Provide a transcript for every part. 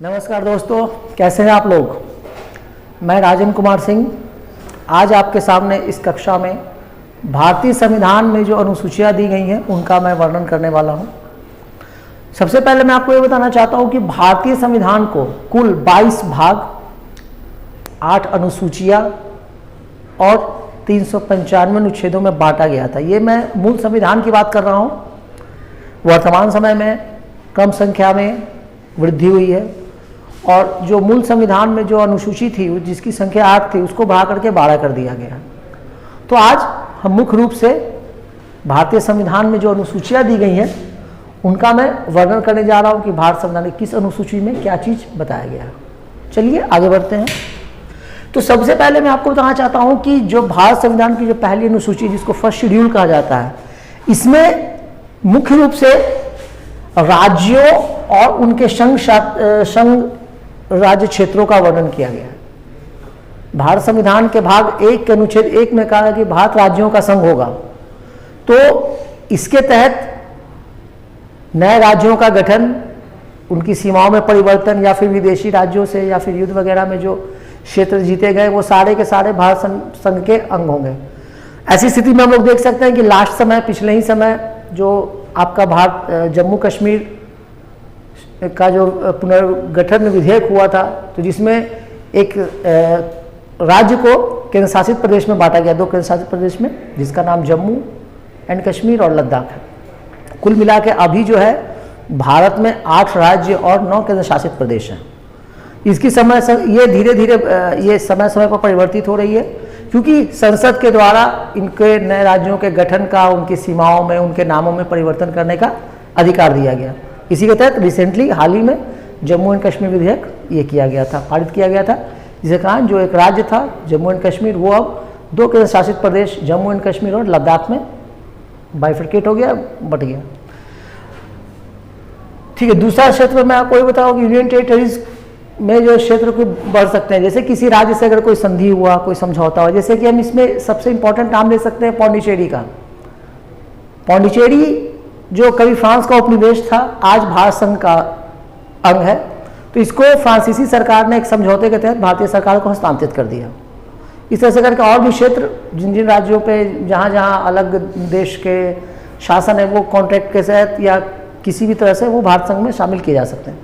नमस्कार दोस्तों, कैसे हैं आप लोग। मैं राजन कुमार सिंह आज आपके सामने इस कक्षा में भारतीय संविधान में जो अनुसूचियाँ दी गई हैं उनका मैं वर्णन करने वाला हूं। सबसे पहले मैं आपको ये बताना चाहता हूं कि भारतीय संविधान को कुल 22 भाग, 8 अनुसूचियाँ और 395 अनुच्छेदों में बांटा गया था। ये मैं मूल संविधान की बात कर रहा हूँ। वर्तमान समय में कम संख्या में वृद्धि हुई है और जो मूल संविधान में जो अनुसूची थी जिसकी संख्या 8 थी उसको बढ़ा करके 12 कर दिया गया। तो आज हम मुख्य रूप से भारतीय संविधान में जो अनुसूचियाँ दी गई हैं उनका मैं वर्णन करने जा रहा हूँ कि भारत संविधान की किस अनुसूची में क्या चीज़ बताया गया। चलिए आगे बढ़ते हैं। तो सबसे पहले मैं आपको बताना चाहता हूँ कि जो भारत संविधान की जो पहली अनुसूची जिसको फर्स्ट शेड्यूल कहा जाता है, इसमें मुख्य रूप से राज्यों और उनके संघ राज्य क्षेत्रों का वर्णन किया गया है। भारत संविधान के भाग 1 के अनुच्छेद 1 में कहा है कि भारत राज्यों का संघ होगा। तो इसके तहत नए राज्यों का गठन, उनकी सीमाओं में परिवर्तन या फिर विदेशी राज्यों से या फिर युद्ध वगैरह में जो क्षेत्र जीते गए वो सारे के सारे भारत संघ के अंग होंगे। ऐसी स्थिति में हम लोग देख सकते हैं कि लास्ट समय, पिछले ही समय जो आपका भारत जम्मू कश्मीर का जो पुनर्गठन विधेयक हुआ था, तो जिसमें एक राज्य को केंद्र शासित प्रदेश में बांटा गया, 2 केंद्र शासित प्रदेश में, जिसका नाम जम्मू एंड कश्मीर और लद्दाख है। कुल मिला के अभी जो है भारत में 8 राज्य और 9 केंद्र शासित प्रदेश हैं। इसकी ये धीरे धीरे ये समय समय पर परिवर्तित हो रही है क्योंकि संसद के द्वारा इनके नए राज्यों के गठन का, उनकी सीमाओं में, उनके नामों में परिवर्तन करने का अधिकार दिया गया। इसी के तहत रिसेंटली हाल ही में जम्मू एंड कश्मीर विधेयक ये किया गया था, पारित किया गया था, जिसके कारण जो एक राज्य था जम्मू एंड कश्मीर वो अब 2 केंद्र शासित प्रदेश जम्मू एंड कश्मीर और लद्दाख में बाइफरकेट हो गया, बट गया। ठीक है, दूसरा क्षेत्र मैं आपको ये बताऊँ कि यूनियन टेरिटरीज में जो क्षेत्र को बढ़ सकते हैं, जैसे किसी राज्य से अगर कोई संधि हुआ, कोई समझौता हुआ, जैसे कि हम इसमें सबसे इंपॉर्टेंट नाम ले सकते हैं पौंडीचेरी का। पौंडीचेरी जो कभी फ्रांस का उपनिवेश था, आज भारत संघ का अंग है। तो इसको फ्रांसीसी सरकार ने एक समझौते के तहत भारतीय सरकार को हस्तांतरित कर दिया। इस तरह से करके और भी क्षेत्र जिन जिन राज्यों पे जहाँ जहाँ अलग देश के शासन है वो कॉन्ट्रैक्ट के तहत या किसी भी तरह से वो भारत संघ में शामिल किए जा सकते हैं।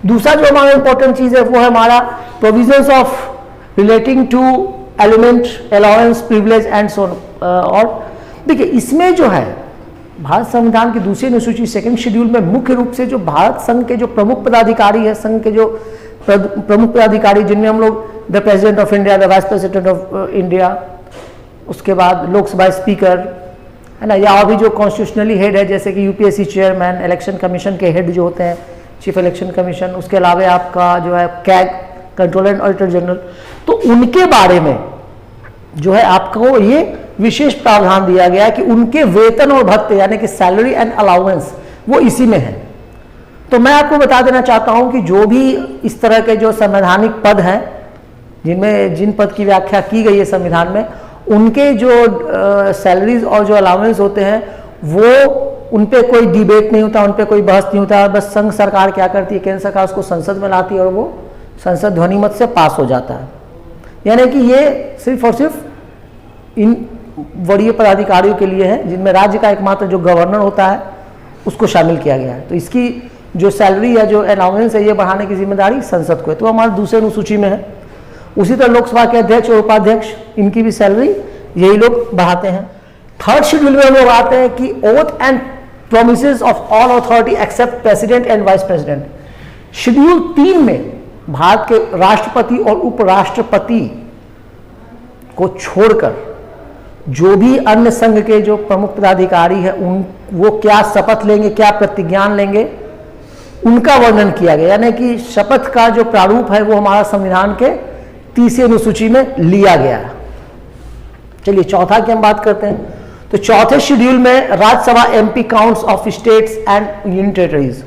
दूसरा जो हमारा इंपॉर्टेंट चीज़ है वो है हमारा provisions of relating to element allowance privilege and so. और देखिए इसमें जो है भारत संविधान की दूसरी अनुसूची 2nd शेड्यूल में मुख्य रूप से जो भारत संघ के जो प्रमुख पदाधिकारी है, संघ के जो प्रमुख पदाधिकारी जिनमें हम लोग the president of India, the vice president of India, उसके बाद लोकसभा स्पीकर है ना, या अभी जो कॉन्स्टिट्यूशनली हेड है जैसे कि यूपीएससी चेयरमैन, इलेक्शन कमीशन के हेड जो होते हैं, चीफ इलेक्शन कमीशन, उसके अलावा आपका जो है CAG, controller and auditor general, तो उनके बारे में जो है आपको ये विशेष प्रावधान दिया गया है कि उनके वेतन और भत्ते यानी कि सैलरी एंड अलाउंस वो इसी में है। तो मैं आपको बता देना चाहता हूं कि जो भी इस तरह के जो संवैधानिक पद हैं जिनमें जिन पद की व्याख्या की गई है संविधान में, उनके जो सैलरीज और जो अलाउंस होते हैं वो उन पे कोई डिबेट नहीं होता, उन पे कोई बहस नहीं होता। बस संघ सरकार क्या करती है, केंद्र सरकार उसको संसद में लाती है और वो संसद ध्वनिमत से पास हो जाता है। यानी कि ये सिर्फ और सिर्फ इन वरीय पदाधिकारियों के लिए है जिनमें राज्य का एकमात्र जो गवर्नर होता है उसको शामिल किया गया है। तो इसकी जो सैलरी या जो अलाउंस है ये बढ़ाने की जिम्मेदारी संसद को है। तो हमारे दूसरे अनुसूची में है। उसी तरह लोकसभा के अध्यक्ष और उपाध्यक्ष इनकी भी सैलरी यही लोग बढ़ाते हैं। 3rd शेड्यूल में हम लोग आते हैं कि oath and promises of all authority except president and vice president. Schedule 3 में भारत के राष्ट्रपति और उपराष्ट्रपति को छोड़कर जो भी अन्य संघ के जो प्रमुख पदाधिकारी है वो क्या शपथ लेंगे, क्या प्रतिज्ञान लेंगे, उनका वर्णन किया गया। यानी कि शपथ का जो प्रारूप है वो हमारा संविधान के 30वीं अनुसूची में लिया गया है। चलिए चौथा की हम बात करते हैं। तो चौथे शेड्यूल में Rajya Sabha MP counts of states and union territories.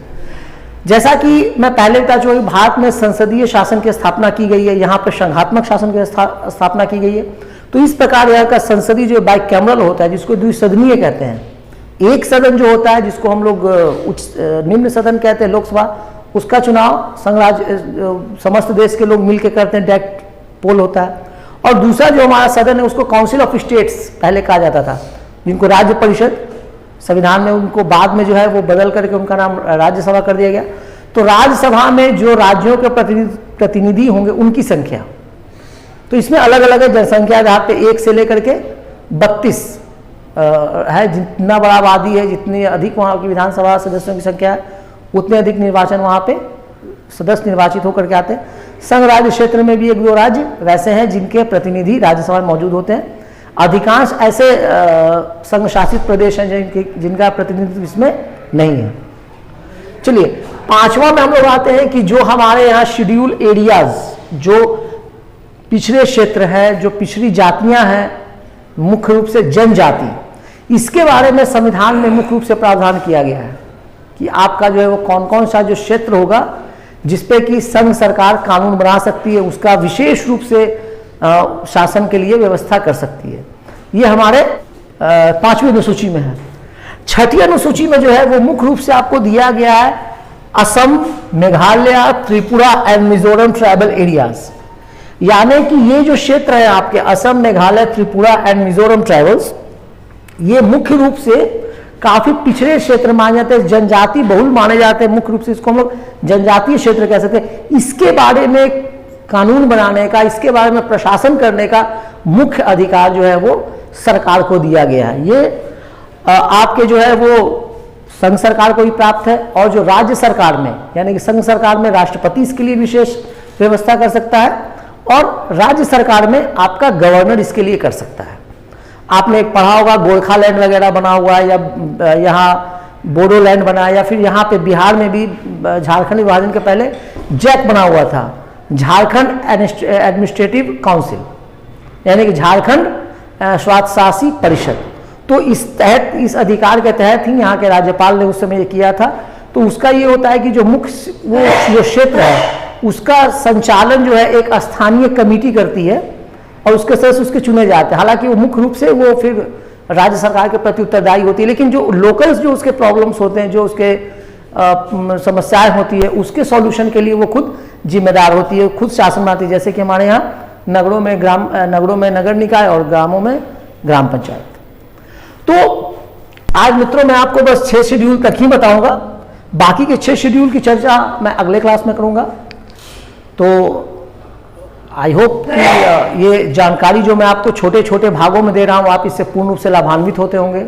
जैसा कि मैं पहले बता चुका हूं, भारत में संसदीय शासन की स्थापना की गई है, यहाँ पर संघात्मक शासन की स्थापना की गई है। तो इस प्रकार यहाँ का संसदीय जो बाइकैमरल होता है जिसको द्विसदनीय कहते हैं, एक सदन जो होता है जिसको हम लोग निम्न सदन कहते हैं लोकसभा, उसका चुनाव संघ राज्य समस्त देश के लोग मिलकर करते हैं, डायरेक्ट पोल होता है। और दूसरा जो हमारा सदन है उसको काउंसिल ऑफ स्टेट्स पहले कहा जाता था, जिनको राज्य परिषद संविधान में, उनको बाद में जो है वो बदल करके उनका नाम राज्यसभा कर दिया गया। तो राज्यसभा में जो राज्यों के प्रतिनिधि होंगे उनकी संख्या, तो इसमें अलग अलग है जनसंख्या के आधार पे 1 से लेकर के 32 है। जितना बड़ा आबादी है, जितनी अधिक वहाँ की विधानसभा सदस्यों की संख्या है, उतने अधिक निर्वाचन वहाँ पे सदस्य निर्वाचित होकर के आते हैं। संघ राज्य क्षेत्र में भी 1-2 राज्य वैसे हैं जिनके प्रतिनिधि राज्यसभा में मौजूद होते हैं। अधिकांश ऐसे संघ शासित प्रदेश हैं जिनका प्रतिनिधित्व इसमें नहीं है। चलिए 5वां में हम लोग आते हैं कि जो हमारे यहाँ शेड्यूल एरियाज, जो पिछड़े क्षेत्र हैं, जो पिछड़ी जातियां हैं, मुख्य रूप से जनजाति, इसके बारे में संविधान में मुख्य रूप से प्रावधान किया गया है कि आपका जो है वो कौन कौन सा जो क्षेत्र होगा जिसपे कि संघ सरकार कानून बना सकती है, उसका विशेष रूप से शासन के लिए व्यवस्था कर सकती है। ये हमारे 5वीं अनुसूची में है। 6ठी अनुसूची में जो है वो मुख्य रूप से आपको दिया गया है Assam, Meghalaya, Tripura and Mizoram tribal areas, यानी कि ये जो क्षेत्र है आपके असम, मेघालय, त्रिपुरा एंड मिजोरम ट्राइबल्स, ये मुख्य रूप से काफी पिछड़े क्षेत्र माने जाते हैं, जनजाति बहुल माने जाते हैं। मुख्य रूप से इसको हम लोग जनजातीय क्षेत्र कह सकते हैं। इसके बारे में कानून बनाने का, इसके बारे में प्रशासन करने का मुख्य अधिकार जो है वो सरकार को दिया गया है। ये आपके जो है वो संघ सरकार को भी प्राप्त है, और जो राज्य सरकार में, यानी कि संघ सरकार में राष्ट्रपति इसके लिए विशेष व्यवस्था कर सकता है, और राज्य सरकार में आपका गवर्नर इसके लिए कर सकता है। आपने एक पढ़ा होगा गोरखालैंड वगैरह बना हुआ है, या यहाँ बोडोलैंड बना है, या फिर यहाँ पे बिहार में भी झारखंड विभाजन के पहले जैक बना हुआ था, झारखंड एडमिनिस्ट्रेटिव काउंसिल, यानी कि झारखंड स्वायत्तशासी परिषद। तो इस अधिकार के तहत ही यहाँ के राज्यपाल ने उस समय ये किया था। तो उसका ये होता है कि जो मुख्य वो जो क्षेत्र है उसका संचालन जो है एक स्थानीय कमेटी करती है, और उसके सदस्य उसके चुने जाते हैं। हालांकि वो मुख्य रूप से वो फिर राज्य सरकार के प्रति उत्तरदायी होती है, लेकिन जो लोकल्स जो उसके प्रॉब्लम्स होते हैं, जो उसके समस्याएं होती है, उसके सॉल्यूशन के लिए वो खुद जिम्मेदार होती है, खुद शासन बनाती है। जैसे कि हमारे यहाँ नगरों में नगर निकाय और ग्रामों में ग्राम पंचायत। तो आज मित्रों मैं आपको बस 6 शेड्यूल तक ही बताऊंगा, बाकी के 6 शेड्यूल की चर्चा मैं अगले क्लास में करूंगा। तो आई होप कि ये जानकारी जो मैं आपको छोटे छोटे भागों में दे रहा हूँ, आप इससे पूर्ण रूप से लाभान्वित होते होंगे।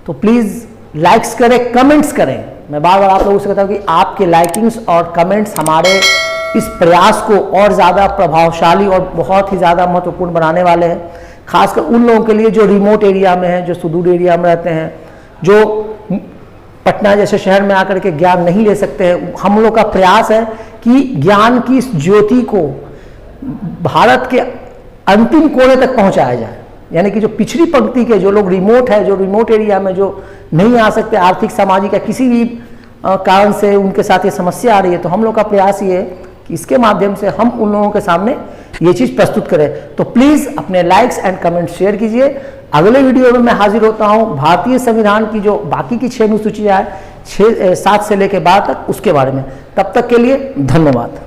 तो प्लीज़ लाइक्स करें, कमेंट्स करें। मैं बार बार आप लोगों से कहता हूँ कि आपके लाइकिंग्स और कमेंट्स हमारे इस प्रयास को और ज़्यादा प्रभावशाली और बहुत ही ज़्यादा महत्वपूर्ण बनाने वाले हैं, खासकर उन लोगों के लिए जो रिमोट एरिया में हैं, जो सुदूर एरिया में रहते हैं, जो पटना जैसे शहर में आकर के ज्ञान नहीं ले सकते हैं। हम लोग का प्रयास है कि ज्ञान की इस ज्योति को भारत के अंतिम कोने तक पहुंचाया जाए, यानी कि जो पिछड़ी पंक्ति के जो लोग रिमोट है, जो रिमोट एरिया में जो नहीं आ सकते, आर्थिक सामाजिक या किसी भी कारण से उनके साथ ये समस्या आ रही है, तो हम लोग का प्रयास ये है कि इसके माध्यम से हम उन लोगों के सामने ये चीज़ प्रस्तुत करें। तो प्लीज़ अपने लाइक्स एंड कमेंट्स शेयर कीजिए। अगले वीडियो में मैं हाजिर होता हूँ भारतीय संविधान की जो बाकी की 6 अनुसूचियाँ है 7 से लेकर 12 तक, उसके बारे में। तब तक के लिए धन्यवाद।